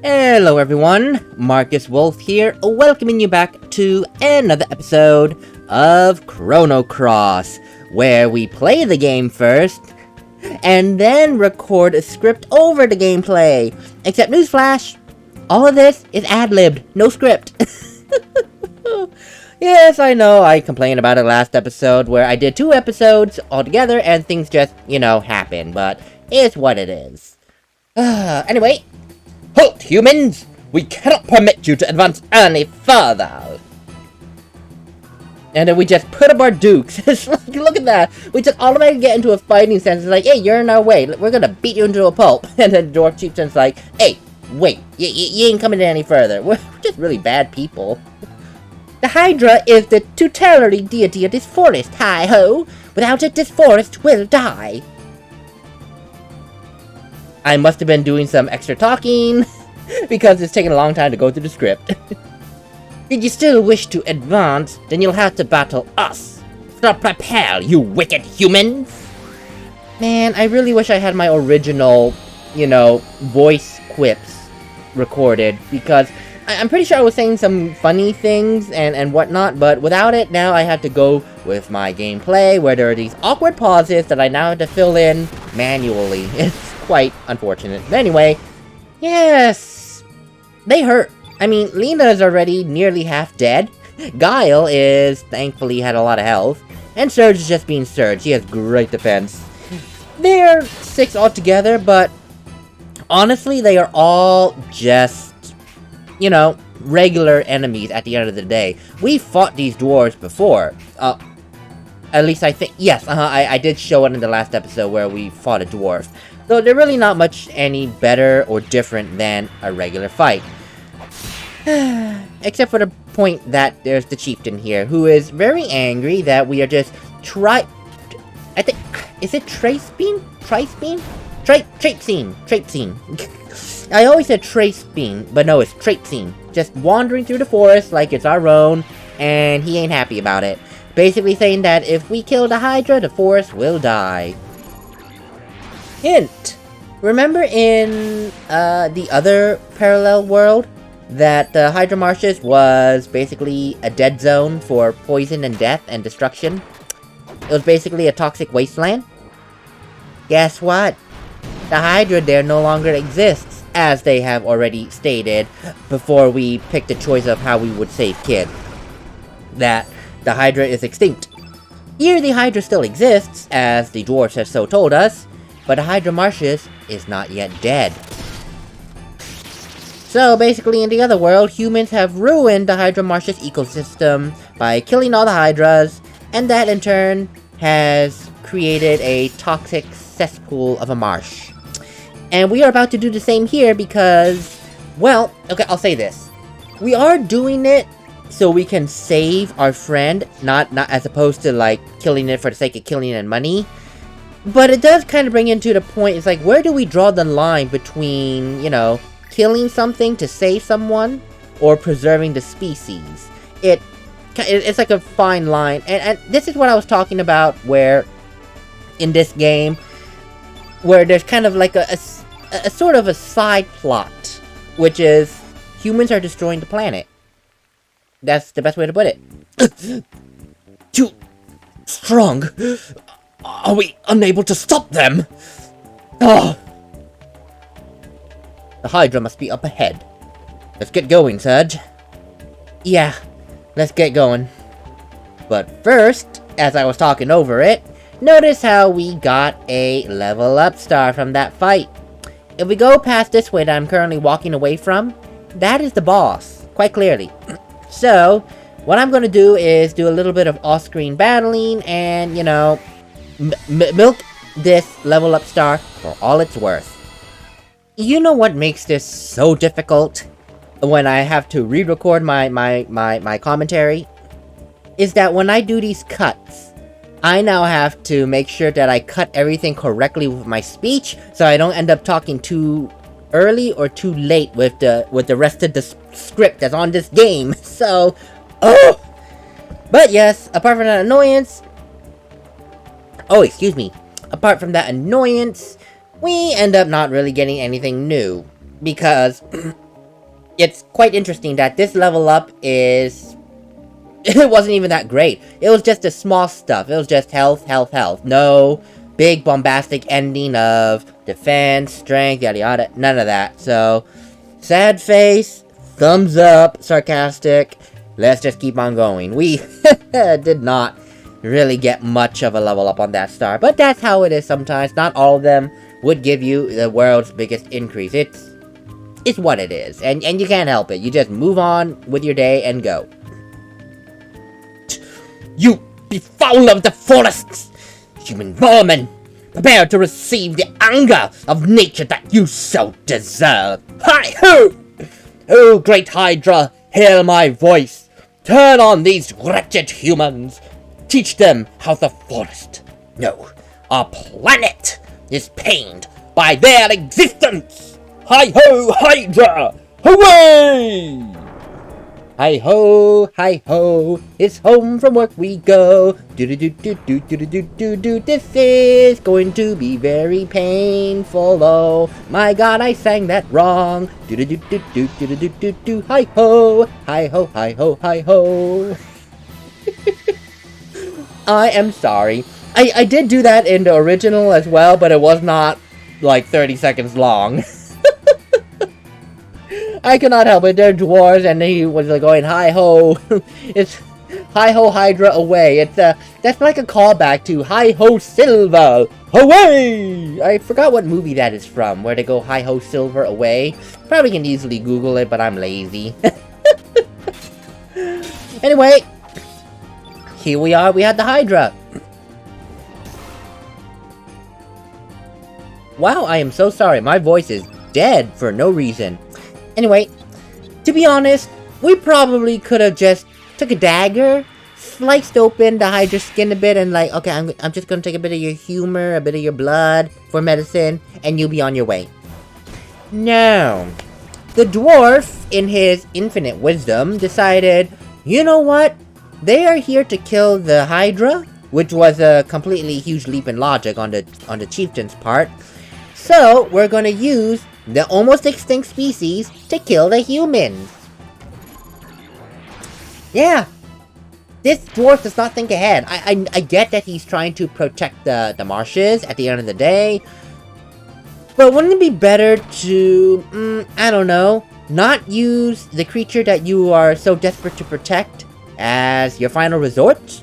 Hello everyone, MarcusWolfe here, welcoming you back to another episode of Chrono, where we play the game first, and then record a script over the gameplay. Except newsflash, all of this is ad-libbed, no script. Yes, I know, I complained about it last episode, where I did 2 episodes altogether, and things just, happen, but it's what it is. Anyway, halt, humans! We cannot permit you to advance any further! And then we just put up our dukes. It's like, look at that! We just automatically get into a fighting sense. It's like, hey, you're in our way. We're gonna beat you into a pulp. And then the Dwarf Chieftain's like, hey, wait, you ain't coming any further. We're just really bad people. The Hydra is the tutelary deity of this forest, hi-ho! Without it, this forest will die. I must have been doing some extra talking, because it's taking a long time to go through the script. Did you still wish to advance? Then you'll have to battle us. So prepare, you wicked humans! Man, I really wish I had my original, voice quips recorded, because I'm pretty sure I was saying some funny things and whatnot, but without it, now I have to go with my gameplay, where there are these awkward pauses that I now have to fill in manually. It's quite unfortunate. But anyway, yes, they hurt. I mean, Lena is already nearly half dead. Guile is, thankfully, had a lot of health. And Serge is just being Serge. He has great defense. They're 6 altogether, but honestly, they are all just, regular enemies at the end of the day. We fought these dwarves before. At least I think, yes, I did show it in the last episode where we fought a dwarf. Though they're really not much any better or different than a regular fight. Except for the point that there's the chieftain here, who is very angry that we are just I think, is it Tracebeam? Tracebeam? Traipsing. I always said Tracebeam, but no, it's Traipsing. Just wandering through the forest like it's our own, and he ain't happy about it. Basically saying that if we kill the Hydra, the forest will die. Hint! Remember in the other parallel world that the Hydra Marshes was basically a dead zone for poison and death and destruction? It was basically a toxic wasteland? Guess what? The Hydra there no longer exists, as they have already stated before we picked the choice of how we would save Kid. That the Hydra is extinct. Here the Hydra still exists, as the dwarves have so told us, but the Hydra Marshes is not yet dead. So basically in the other world, humans have ruined the Hydra Marshes ecosystem by killing all the Hydras, and that in turn has created a toxic cesspool of a marsh. And we are about to do the same here because, well, okay, I'll say this. We are doing it so we can save our friend, not as opposed to like killing it for the sake of killing it and money. But it does kind of bring into the point, it's like, where do we draw the line between, killing something to save someone, or preserving the species? It's like a fine line, and this is what I was talking about, where, in this game, where there's kind of like a sort of a side plot, which is, humans are destroying the planet. That's the best way to put it. Too strong. Are we unable to stop them? Oh. The Hydra must be up ahead. Let's get going, Serge. Yeah, let's get going. But first, as I was talking over it, notice how we got a level up star from that fight. If we go past this way that I'm currently walking away from, that is the boss, quite clearly. So, what I'm gonna do is do a little bit of off-screen battling and, milk this level up star for all it's worth. You know what makes this so difficult when I have to re-record my commentary? Is that when I do these cuts, I now have to make sure that I cut everything correctly with my speech, so I don't end up talking too early or too late with the rest of the script that's on this game. So, oh! But yes, apart from that annoyance, apart from that annoyance, we end up not really getting anything new. Because it's quite interesting that this level up is... It wasn't even that great. It was just the small stuff. It was just health, health, health. No big bombastic ending of defense, strength, yada yada. None of that. So, sad face, thumbs up, sarcastic. Let's just keep on going. We did not really get much of a level up on that star. But that's how it is sometimes. Not all of them would give you the world's biggest increase. It's what it is. And you can't help it. You just move on with your day and go. You befoul of the forests! Human vermin! Prepare to receive the anger of nature that you so deserve! Hi-ho! Oh, great Hydra, hear my voice! Turn on these wretched humans! Teach them how the forest, no, our planet, is pained by their existence! Hi-ho, Hydra! Hooray! Hi-ho, hi-ho, it's home from work we go. Do-do-do-do-do-do-do-do-do. This is going to be very painful, oh. My God, I sang that wrong. Do-do-do-do-do-do-do-do-do. Hi-ho, hi-ho, hi-ho, hi-ho. I am sorry. I did do that in the original as well, but it was not, like, 30 seconds long. I cannot help it, they're dwarves, and he was like going, hi-ho, it's hi-ho Hydra away. It's, that's like a callback to hi-ho Silver, away! I forgot what movie that is from, where they go hi-ho Silver away. Probably can easily Google it, but I'm lazy. Anyway, here we are, we had the Hydra. Wow, I am so sorry, my voice is dead for no reason. Anyway, to be honest, we probably could have just took a dagger, sliced open the Hydra skin a bit, and like, okay, I'm just gonna take a bit of your humor, a bit of your blood for medicine, and you'll be on your way. No. The dwarf, in his infinite wisdom, decided, you know what? They are here to kill the Hydra, which was a completely huge leap in logic on the chieftain's part. So, we're gonna use the almost extinct species to kill the humans. Yeah. This dwarf does not think ahead. I get that he's trying to protect the marshes at the end of the day. But wouldn't it be better to, I don't know, not use the creature that you are so desperate to protect as your final resort?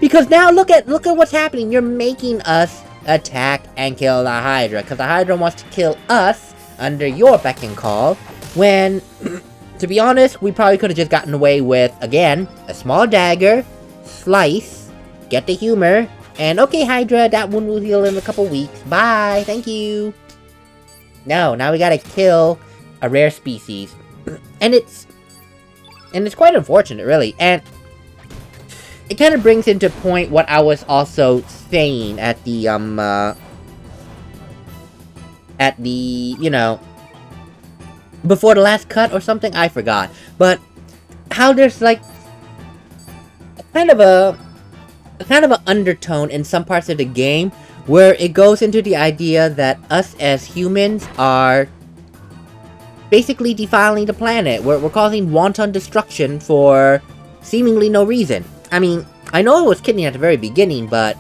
Because now look at what's happening. You're making us attack and kill the Hydra, because the Hydra wants to kill us under your beck and call, when, to be honest, we probably could have just gotten away with, again, a small dagger, slice, get the humor, and okay Hydra, that wound will heal in a couple weeks, bye, thank you. No, now we gotta kill a rare species, and it's quite unfortunate, really, and it kind of brings into point what I was also saying at the, you know, before the last cut or something, I forgot. But how there's like kind of an undertone in some parts of the game where it goes into the idea that us as humans are basically defiling the planet. We're causing wanton destruction for seemingly no reason. I mean, I know I was kidding at the very beginning, but,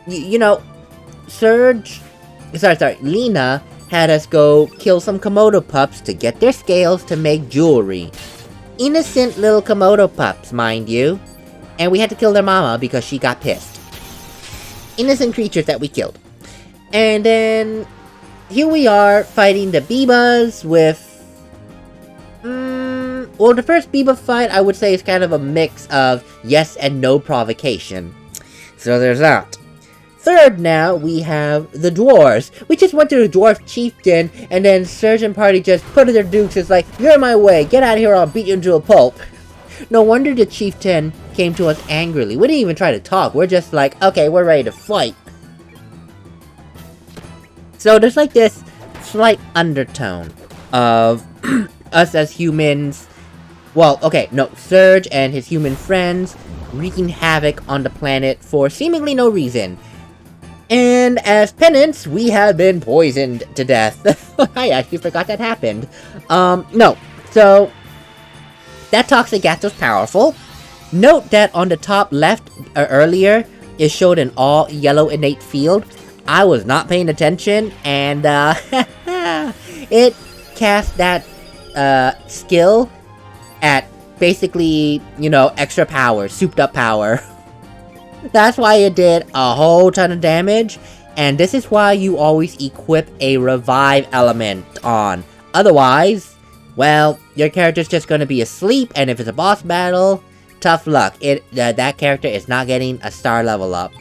you know, Lena had us go kill some Komodo pups to get their scales to make jewelry. Innocent little Komodo pups, mind you. And we had to kill their mama because she got pissed. Innocent creatures that we killed. And then, here we are fighting the Bibas with... well, the first Biba fight, I would say, is kind of a mix of yes and no provocation. So there's that. Third now, we have the dwarves. We just went to the dwarf chieftain, and then Serge and party just put their dukes. It's like, you're in my way, get out of here or I'll beat you into a pulp. No wonder the chieftain came to us angrily. We didn't even try to talk, we're just like, okay, we're ready to fight. So there's like this slight undertone of us as humans. Well, okay, no, Serge and his human friends wreaking havoc on the planet for seemingly no reason. And as penance, we have been poisoned to death. I actually forgot that happened. No, So, that toxic gas was powerful. Note that on the top left earlier, it showed an all yellow innate field. I was not paying attention, and it cast that skill at basically, you know, extra power, souped up power. That's why it did a whole ton of damage, and this is why you always equip a revive element on. Otherwise, well, your character's just gonna be asleep, and if it's a boss battle, tough luck. That character is not getting a star level up.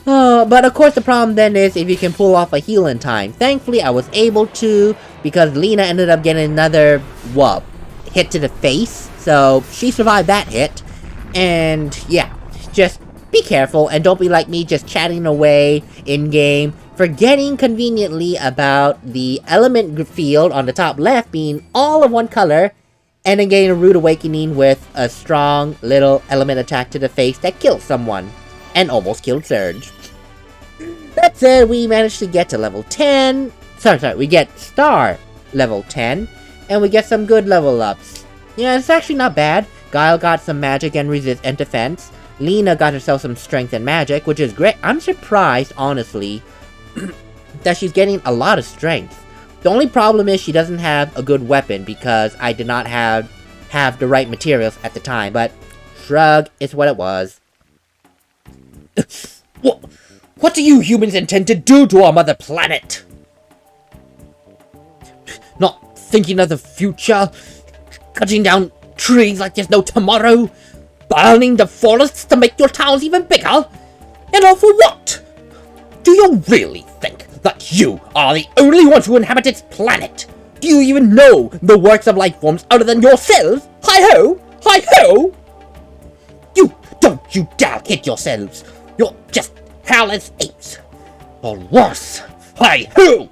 But of course the problem then is if you can pull off a heal in time. Thankfully I was able to, because Lena ended up getting another, hit to the face. So she survived that hit. And yeah, just be careful and don't be like me just chatting away in-game, forgetting conveniently about the element field on the top left being all of one color, and then getting a rude awakening with a strong little element attack to the face that killed someone. And almost killed Serge. That said, we managed to get to level 10. Sorry, we get star level 10. And we get some good level ups. Yeah, it's actually not bad. Guile got some magic and resist and defense. Lena got herself some strength and magic, which is great. I'm surprised, honestly, that she's getting a lot of strength. The only problem is she doesn't have a good weapon because I did not have the right materials at the time. But shrug is what it was. What do you humans intend to do to our mother planet? Not thinking of the future? Cutting down trees like there's no tomorrow? Burning the forests to make your towns even bigger? And all for what? Do you really think that you are the only ones who inhabit its planet? Do you even know the works of life forms other than yourselves? Hi-ho! Hi-ho! Don't you dare hit yourselves! You're just hairless apes! Or worse! Hi-ho!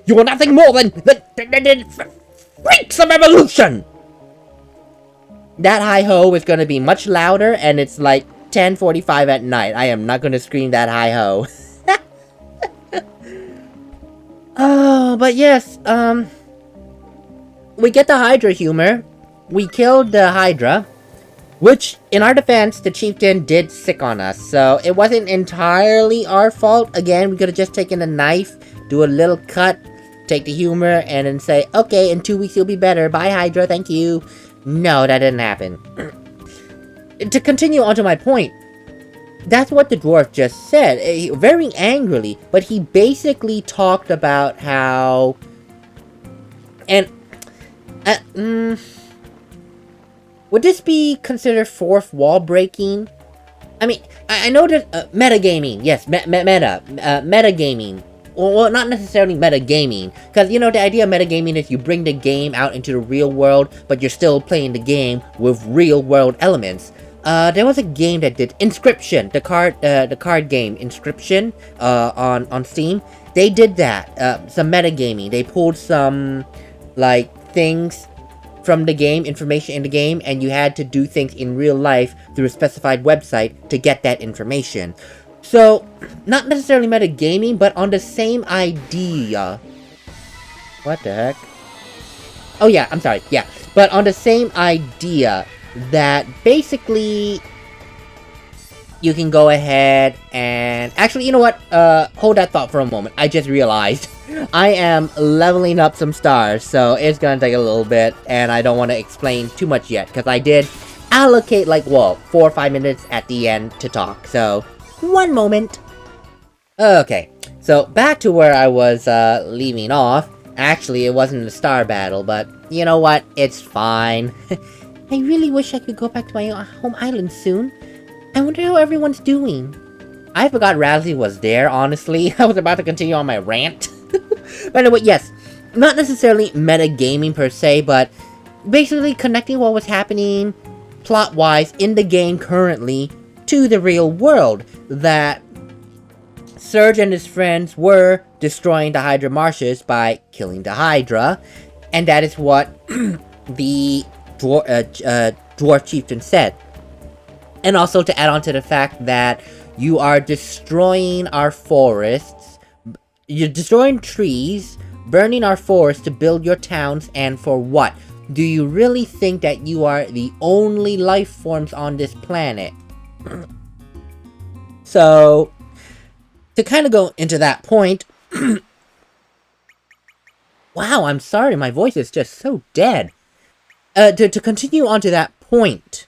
You are nothing more than freaks of evolution! That hi-ho is gonna be much louder, and it's like 10:45 at night. I am not gonna scream that hi-ho. Oh, but yes, we get the Hydra humor. We killed the Hydra, which, in our defense, the chieftain did sick on us, so it wasn't entirely our fault. Again, we could have just taken a knife, do a little cut, take the humor, and then say, okay, in 2 weeks you'll be better. Bye, Hydra, thank you. No, that didn't happen. To continue on to my point, that's what the dwarf just said, very angrily, but he basically talked about how... And... would this be considered fourth wall breaking? I mean, I know that metagaming, yes, metagaming. Well, not necessarily metagaming, because, you know, the idea of metagaming is you bring the game out into the real world, but you're still playing the game with real world elements. There was a game that did Inscription, the card game Inscription, on Steam. They did that, some metagaming. They pulled some, like, things from the game, information in the game, and you had to do things in real life through a specified website to get that information. So, not necessarily metagaming, but on the same idea. What the heck? Oh yeah, I'm sorry, yeah. But on the same idea that basically you can go ahead and... Actually, you know what? Hold that thought for a moment. I just realized I am leveling up some stars, so it's gonna take a little bit, and I don't want to explain too much yet, because I did allocate, like, 4 or 5 minutes at the end to talk, so... One moment. Okay, so back to where I was leaving off. Actually, it wasn't a star battle, but you know what? It's fine. I really wish I could go back to my home island soon. I wonder how everyone's doing. I forgot Razzie was there, honestly. I was about to continue on my rant. But anyway, yes. Not necessarily metagaming per se, but basically connecting what was happening plot-wise in the game currently to the real world, that Serge and his friends were destroying the Hydra marshes by killing the Hydra, and that is what the dwarf chieftain said. And also to add on to the fact that you are destroying our forests, you're destroying trees burning our forests to build your towns, and for what? Do you really think that you are the only life forms on this planet? So, to kind of go into that point... Wow, I'm sorry, my voice is just so dead. To continue on to that point...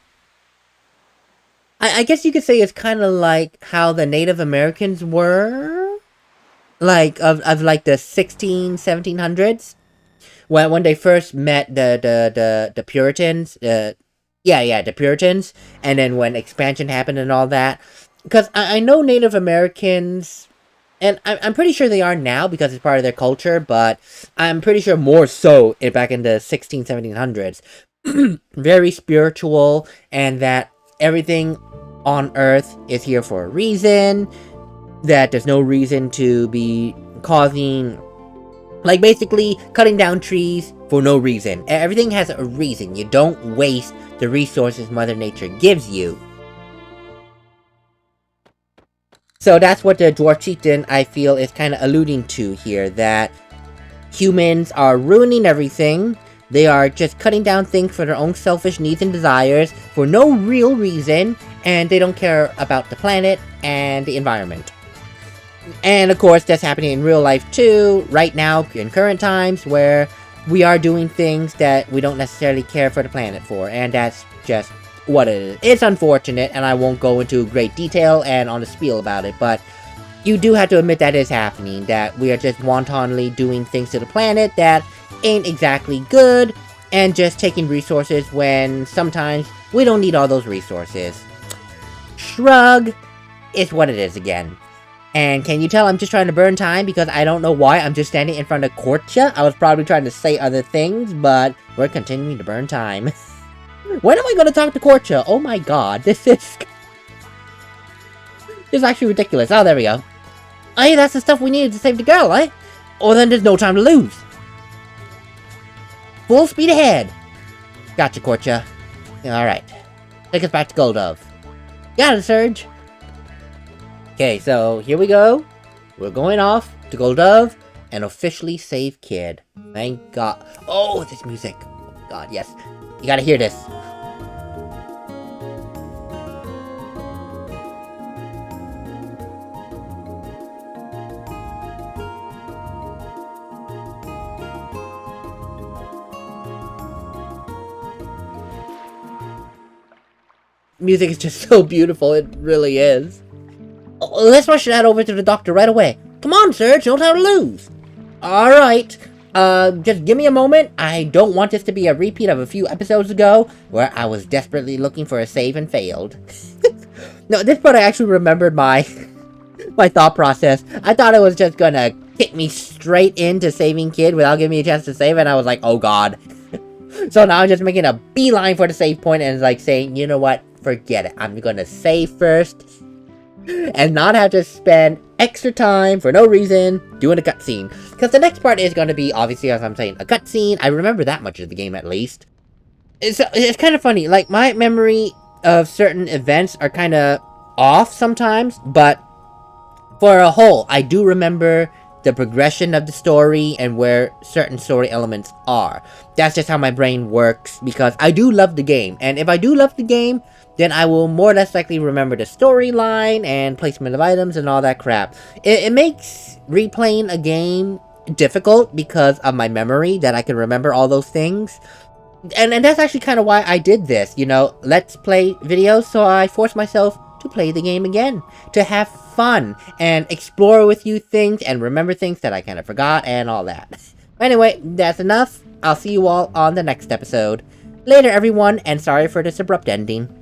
I guess you could say it's kind of like how the Native Americans were... Like, of like the 1700s? When they first met the Puritans, the Puritans, and then when expansion happened and all that. Because I know Native Americans, and I'm pretty sure they are now because it's part of their culture, but I'm pretty sure more so back in the 1700s. Very spiritual, and that everything on Earth is here for a reason, that there's no reason to be causing... Like, basically, cutting down trees for no reason. Everything has a reason. You don't waste the resources Mother Nature gives you. So that's what the Dwarf Chieftain, I feel, is kind of alluding to here. That humans are ruining everything. They are just cutting down things for their own selfish needs and desires for no real reason. And they don't care about the planet and the environment. And of course, that's happening in real life too, right now, in current times, where we are doing things that we don't necessarily care for the planet for, and that's just what it is. It's unfortunate, and I won't go into great detail and on the spiel about it, but you do have to admit that is happening, that we are just wantonly doing things to the planet that ain't exactly good, and just taking resources when sometimes we don't need all those resources. Shrug is what it is again. And can you tell I'm just trying to burn time because I don't know why I'm just standing in front of Korcha? I was probably trying to say other things, but we're continuing to burn time. When am I going to talk to Korcha? Oh my god, this is actually ridiculous. Oh, there we go. Oh, hey, that's the stuff we needed to save the girl, eh? Oh, then there's no time to lose. Full speed ahead. Gotcha, Korcha. Alright. Take us back to Goldove. Got it, Serge. Okay, so here we go. We're going off to Goldove and officially save Kid. Thank God. Oh, this music. Oh my god, yes. You gotta hear this. Music is just so beautiful, it really is. Let's rush that over to the doctor right away. Come on, Serge, no time to lose. Alright, just give me a moment. I don't want this to be a repeat of a few episodes ago, where I was desperately looking for a save and failed. No, this part I actually remembered my thought process. I thought it was just gonna kick me straight into saving Kid without giving me a chance to save, and I was like, oh god. So now I'm just making a beeline for the save point and like saying, you know what, forget it. I'm gonna save first. And not have to spend extra time for no reason doing a cutscene. Because the next part is going to be, obviously, as I'm saying, a cutscene. I remember that much of the game, at least. It's kind of funny. Like, my memory of certain events are kind of off sometimes. But for a whole, I do remember the progression of the story and where certain story elements are. That's just how my brain works. Because I do love the game. And if I do love the game, then I will more or less likely remember the storyline and placement of items and all that crap. It makes replaying a game difficult because of my memory, that I can remember all those things. And that's actually kind of why I did this, you know, let's play videos, so I forced myself to play the game again. To have fun and explore with you things and remember things that I kind of forgot and all that. Anyway, that's enough. I'll see you all on the next episode. Later, everyone, and sorry for this abrupt ending.